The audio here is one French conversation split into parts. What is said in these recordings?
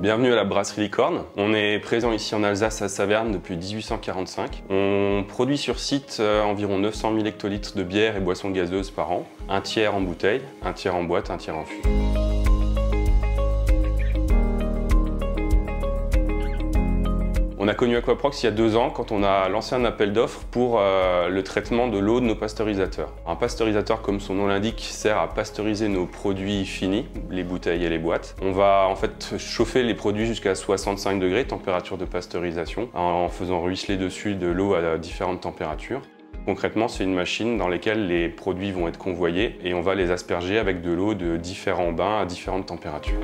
Bienvenue à la brasserie Licorne. On est présent ici en Alsace à Saverne depuis 1845. On produit sur site environ 900 000 hectolitres de bière et boissons gazeuses par an. Un tiers en bouteille, un tiers en boîte, un tiers en fût. On a connu Aquaprox il y a 2 ans quand on a lancé un appel d'offres pour le traitement de l'eau de nos pasteurisateurs. Un pasteurisateur, comme son nom l'indique, sert à pasteuriser nos produits finis, les bouteilles et les boîtes. On va en fait chauffer les produits jusqu'à 65 degrés, température de pasteurisation, en faisant ruisseler dessus de l'eau à différentes températures. Concrètement, c'est une machine dans laquelle les produits vont être convoyés et on va les asperger avec de l'eau de différents bains à différentes températures.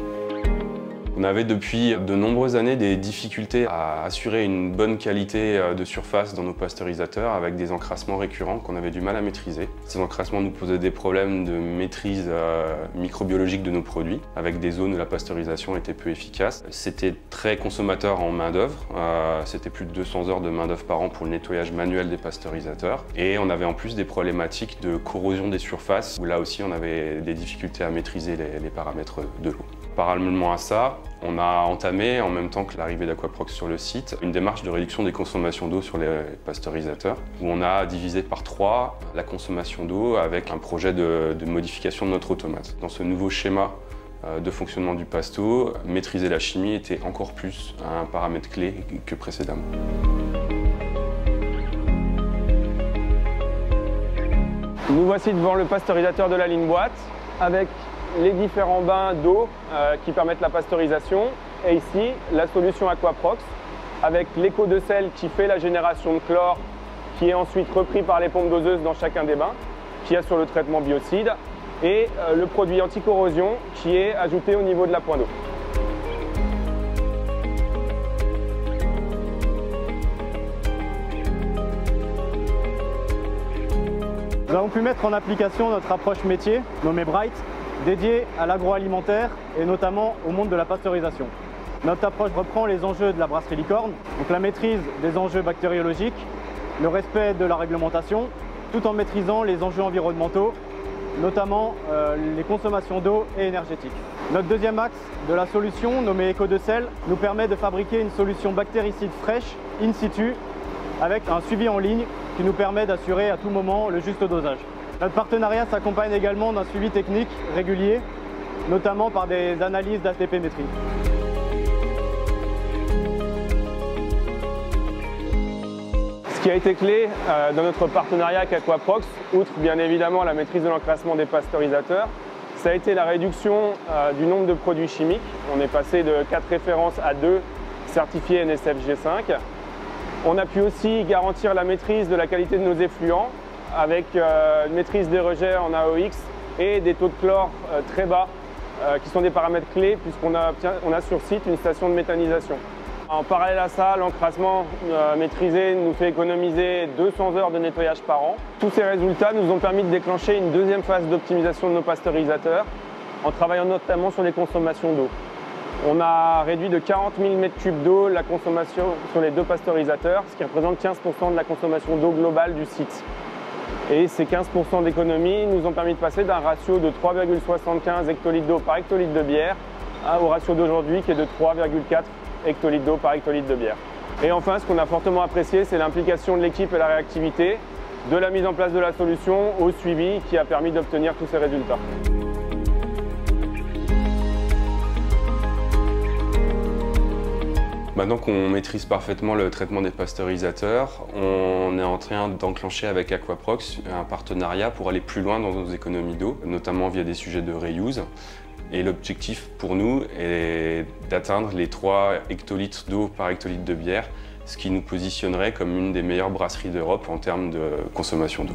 On avait depuis de nombreuses années des difficultés à assurer une bonne qualité de surface dans nos pasteurisateurs avec des encrassements récurrents qu'on avait du mal à maîtriser. Ces encrassements nous posaient des problèmes de maîtrise microbiologique de nos produits, avec des zones où la pasteurisation était peu efficace. C'était très consommateur en main-d'œuvre, c'était plus de 200 heures de main-d'œuvre par an pour le nettoyage manuel des pasteurisateurs. Et on avait en plus des problématiques de corrosion des surfaces, où là aussi on avait des difficultés à maîtriser les paramètres de l'eau. Parallèlement à ça, on a entamé, en même temps que l'arrivée d'Aquaprox sur le site, une démarche de réduction des consommations d'eau sur les pasteurisateurs, où on a divisé par 3 la consommation d'eau avec un projet de modification de notre automate. Dans ce nouveau schéma de fonctionnement du pasto, maîtriser la chimie était encore plus un paramètre clé que précédemment. Nous voici devant le pasteurisateur de la ligne boîte avec les différents bains d'eau qui permettent la pasteurisation et ici la solution Aquaprox avec l'éco de sel qui fait la génération de chlore qui est ensuite repris par les pompes doseuses dans chacun des bains qui assure le traitement biocide et le produit anti-corrosion qui est ajouté au niveau de la pointe d'eau. Nous avons pu mettre en application notre approche métier nommée Bright, dédiée à l'agroalimentaire et notamment au monde de la pasteurisation. Notre approche reprend les enjeux de la brasserie Licorne, donc la maîtrise des enjeux bactériologiques, le respect de la réglementation, tout en maîtrisant les enjeux environnementaux, notamment les consommations d'eau et énergétiques. Notre deuxième axe de la solution, nommée Éco de sel, nous permet de fabriquer une solution bactéricide fraîche, in situ, avec un suivi en ligne qui nous permet d'assurer à tout moment le juste dosage. Notre partenariat s'accompagne également d'un suivi technique régulier, notamment par des analyses d'ATP-métrie. Ce qui a été clé dans notre partenariat avec Aquaprox, outre bien évidemment la maîtrise de l'encrassement des pasteurisateurs, ça a été la réduction du nombre de produits chimiques. On est passé de 4 références à 2 certifiés NSF G5. On a pu aussi garantir la maîtrise de la qualité de nos effluents avec une maîtrise des rejets en AOX et des taux de chlore très bas qui sont des paramètres clés puisqu'on a sur site une station de méthanisation. En parallèle à ça, l'encrassement maîtrisé nous fait économiser 200 heures de nettoyage par an. Tous ces résultats nous ont permis de déclencher une deuxième phase d'optimisation de nos pasteurisateurs en travaillant notamment sur les consommations d'eau. On a réduit de 40 000 m3 d'eau la consommation sur les 2 pasteurisateurs, ce qui représente 15% de la consommation d'eau globale du site. Et ces 15% d'économie nous ont permis de passer d'un ratio de 3,75 hectolitres d'eau par hectolitre de bière au ratio d'aujourd'hui qui est de 3,4 hectolitres d'eau par hectolitre de bière. Et enfin, ce qu'on a fortement apprécié, c'est l'implication de l'équipe et la réactivité, de la mise en place de la solution au suivi qui a permis d'obtenir tous ces résultats. Maintenant qu'on maîtrise parfaitement le traitement des pasteurisateurs, on est en train d'enclencher avec Aquaprox un partenariat pour aller plus loin dans nos économies d'eau, notamment via des sujets de reuse. Et l'objectif pour nous est d'atteindre les 3 hectolitres d'eau par hectolitre de bière, ce qui nous positionnerait comme une des meilleures brasseries d'Europe en termes de consommation d'eau.